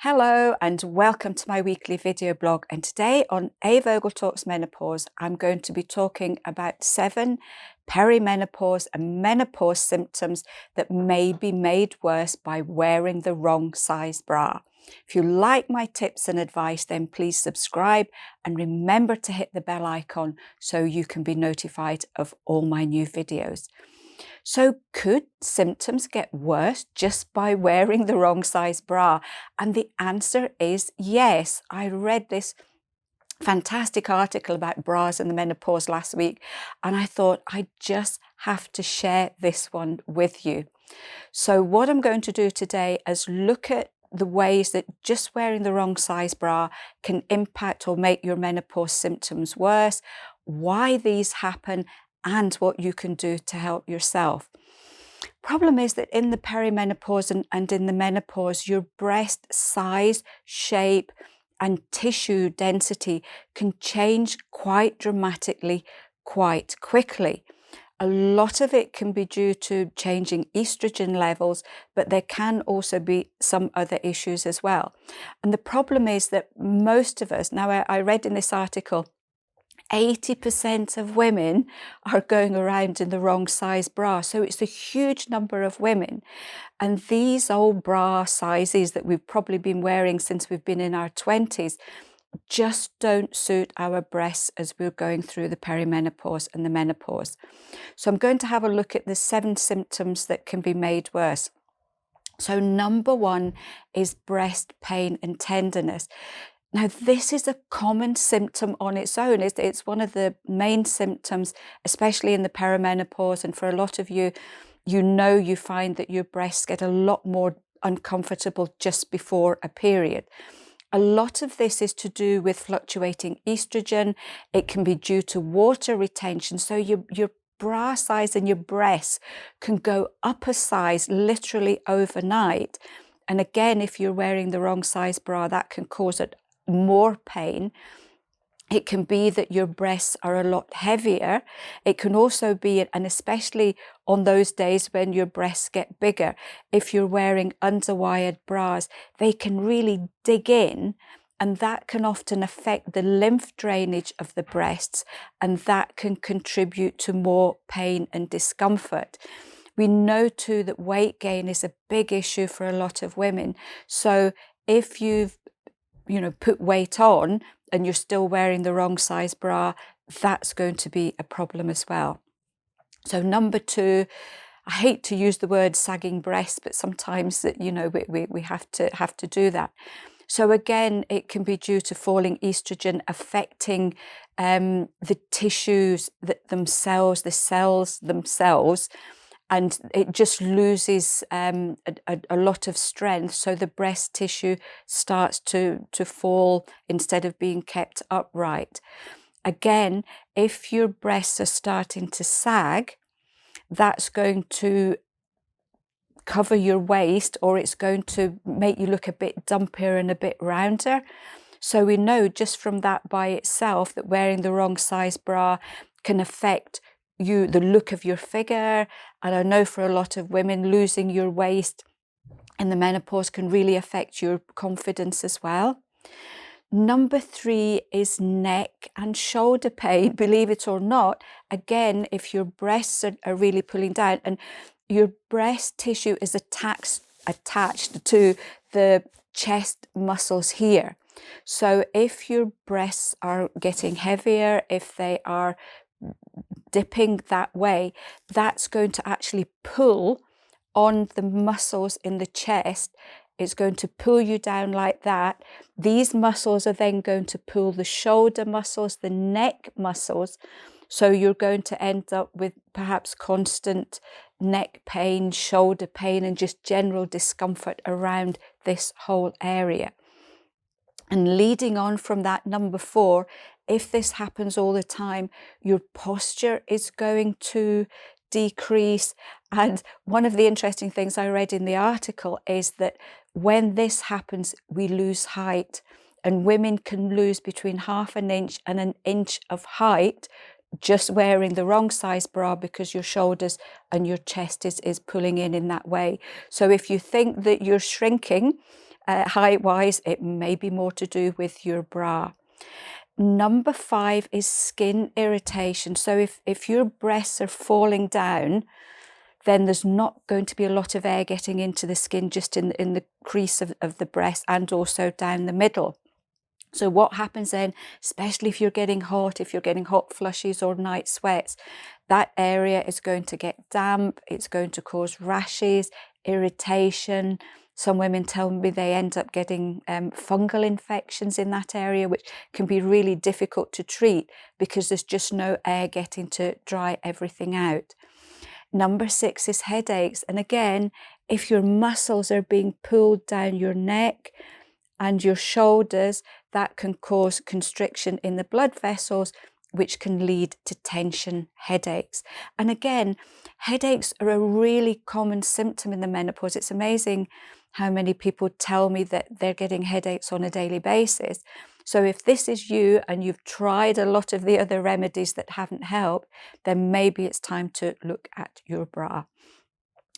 Hello and welcome to my weekly video blog, and today on A Vogel Talks Menopause I'm going to be talking about 7 perimenopause and menopause symptoms that may be made worse by wearing the wrong size bra. If you like my tips and advice, then please subscribe and remember to hit the bell icon so you can be notified of all my new videos. So could symptoms get worse just by wearing the wrong size bra? And the answer is yes. I read this fantastic article about bras and the menopause last week, and I thought I just have to share this one with you. So what I'm going to do today is look at the ways that just wearing the wrong size bra can impact or make your menopause symptoms worse, why these happen, and what you can do to help yourself. Problem is that in the perimenopause and in the menopause, your breast size, shape, and tissue density can change quite dramatically, quite quickly. A lot of it can be due to changing estrogen levels, but there can also be some other issues as well. And the problem is that most of us, now I read in this article, 80% of women are going around in the wrong size bra. So it's a huge number of women. And these old bra sizes that we've probably been wearing since we've been in our 20s just don't suit our breasts as we're going through the perimenopause and the menopause. So I'm going to have a look at the 7 symptoms that can be made worse. So number 1 is breast pain and tenderness. Now, this is a common symptom on its own. It's one of the main symptoms, especially in the perimenopause. And for a lot of you, you find that your breasts get a lot more uncomfortable just before a period. A lot of this is to do with fluctuating estrogen. It can be due to water retention. So your bra size and your breasts can go up a size literally overnight. And again, if you're wearing the wrong size bra, that can cause more pain. It can be that your breasts are a lot heavier. It can also be, and especially on those days when your breasts get bigger, if you're wearing underwired bras, they can really dig in, and that can often affect the lymph drainage of the breasts, and that can contribute to more pain and discomfort. We know too that weight gain is a big issue for a lot of women. So if you've put weight on and you're still wearing the wrong size bra, that's going to be a problem as well. So number 2, I hate to use the word sagging breasts, but sometimes that we have to do that. So again, it can be due to falling estrogen affecting the tissues themselves, the cells themselves, and it just loses a lot of strength. So the breast tissue starts to fall instead of being kept upright. Again, if your breasts are starting to sag, that's going to cover your waist, or it's going to make you look a bit dumpier and a bit rounder. So we know just from that by itself that wearing the wrong size bra can affect the look of your figure. And I know for a lot of women, losing your waist in the menopause can really affect your confidence as well. Number 3 is neck and shoulder pain. Believe it or not, again, if your breasts are really pulling down and your breast tissue is attached to the chest muscles here. So if your breasts are getting heavier, if they are dipping that way, that's going to actually pull on the muscles in the chest. It's going to pull you down like that. These muscles are then going to pull the shoulder muscles, the neck muscles. So you're going to end up with perhaps constant neck pain, shoulder pain, and just general discomfort around this whole area. And leading on from that, number 4, if this happens all the time, your posture is going to decrease. And one of the interesting things I read in the article is that when this happens, we lose height, and women can lose between half an inch and an inch of height just wearing the wrong size bra because your shoulders and your chest is pulling in that way. So if you think that you're shrinking height-wise, it may be more to do with your bra. Number 5 is skin irritation. So if your breasts are falling down, then there's not going to be a lot of air getting into the skin, just in the crease of the breast and also down the middle. So what happens then, especially if you're getting hot flushes or night sweats, that area is going to get damp, it's going to cause rashes, irritation. Some women tell me they end up getting fungal infections in that area, which can be really difficult to treat because there's just no air getting to dry everything out. Number 6 is headaches. And again, if your muscles are being pulled down your neck and your shoulders, that can cause constriction in the blood vessels, which can lead to tension headaches. And again, headaches are a really common symptom in the menopause. It's amazing how many people tell me that they're getting headaches on a daily basis. So if this is you and you've tried a lot of the other remedies that haven't helped, then maybe it's time to look at your bra.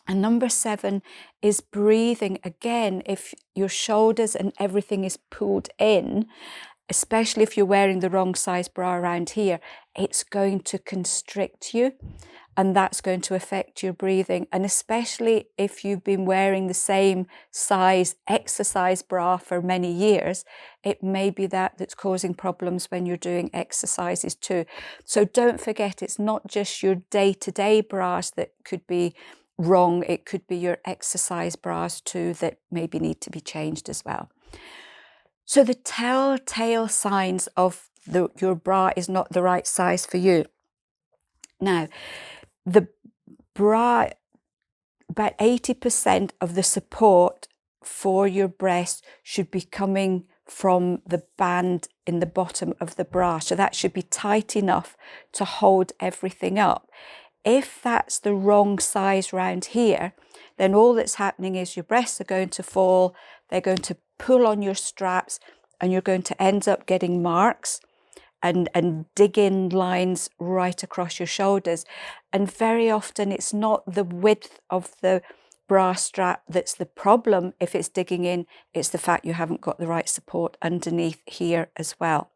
And number 7 is breathing. Again, if your shoulders and everything is pulled in, especially if you're wearing the wrong size bra around here, it's going to constrict you, and that's going to affect your breathing. And especially if you've been wearing the same size exercise bra for many years, it may be that's causing problems when you're doing exercises too. So don't forget, it's not just your day-to-day bras that could be wrong, it could be your exercise bras too that maybe need to be changed as well. So the telltale signs of your bra is not the right size for you. Now, the bra, about 80% of the support for your breast should be coming from the band in the bottom of the bra. So that should be tight enough to hold everything up. If that's the wrong size round here, then all that's happening is your breasts are going to fall, they're going to pull on your straps, and you're going to end up getting marks and dig-in lines right across your shoulders. And very often it's not the width of the bra strap that's the problem. If it's digging in, it's the fact you haven't got the right support underneath here as well.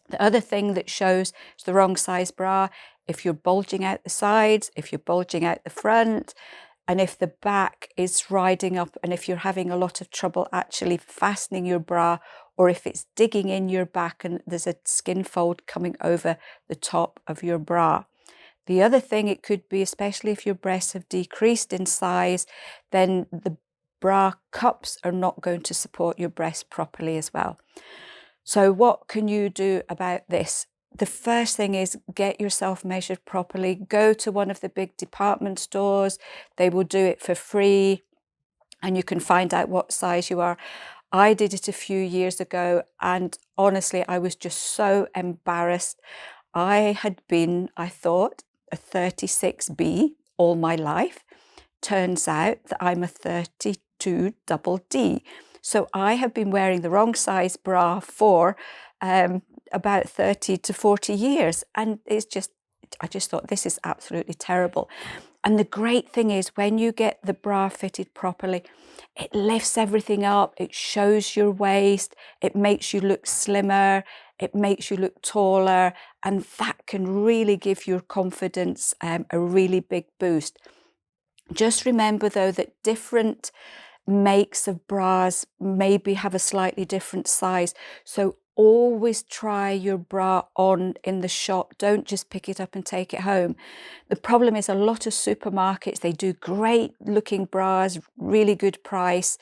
The other thing that shows it's the wrong size bra, if you're bulging out the sides, if you're bulging out the front, and if the back is riding up, and if you're having a lot of trouble actually fastening your bra, or if it's digging in your back and there's a skin fold coming over the top of your bra. The other thing it could be, especially if your breasts have decreased in size, then the bra cups are not going to support your breast properly as well. So what can you do about this? The first thing is get yourself measured properly. Go to one of the big department stores. They will do it for free and you can find out what size you are. I did it a few years ago and honestly, I was just so embarrassed. I had been, I thought, a 36B all my life. Turns out that I'm a 32 double D. So I have been wearing the wrong size bra for about 30 to 40 years. And I just thought this is absolutely terrible. And the great thing is when you get the bra fitted properly, it lifts everything up, it shows your waist, it makes you look slimmer, it makes you look taller, and that can really give your confidence a really big boost. Just remember though that different makes of bras maybe have a slightly different size. So always try your bra on in the shop. Don't just pick it up and take it home. The problem is a lot of supermarkets, they do great looking bras, really good price.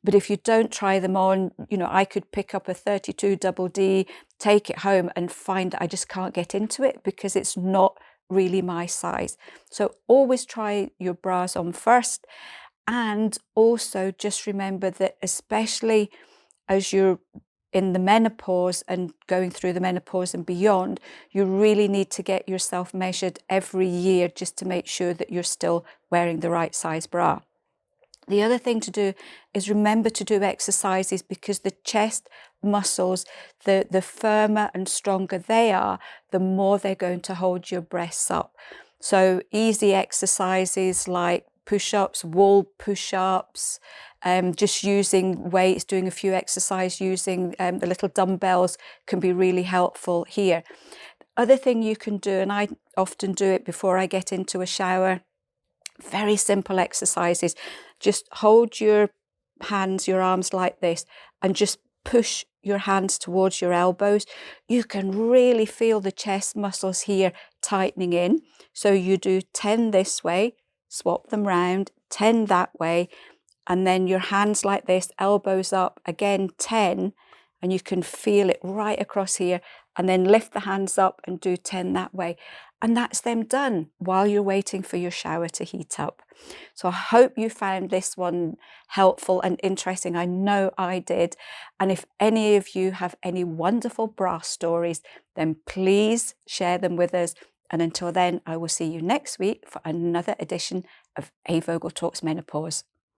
But if you don't try them on, I could pick up a 32 double D, take it home and find I just can't get into it because it's not really my size. So always try your bras on first. And also just remember that especially as you're in the menopause and going through the menopause and beyond, you really need to get yourself measured every year just to make sure that you're still wearing the right size bra. The other thing to do is remember to do exercises because the chest muscles, the firmer and stronger they are, the more they're going to hold your breasts up. So easy exercises like push-ups, wall push-ups, Just using weights, doing a few exercises, using the little dumbbells can be really helpful here. Other thing you can do, and I often do it before I get into a shower, very simple exercises. Just hold your hands, your arms like this, and just push your hands towards your elbows. You can really feel the chest muscles here tightening in. So you do 10 this way, swap them round, 10 that way, and then your hands like this, elbows up, again 10, and you can feel it right across here, and then lift the hands up and do 10 that way. And that's them done while you're waiting for your shower to heat up. So I hope you found this one helpful and interesting. I know I did. And if any of you have any wonderful bra stories, then please share them with us. And until then, I will see you next week for another edition of A. Vogel Talks Menopause.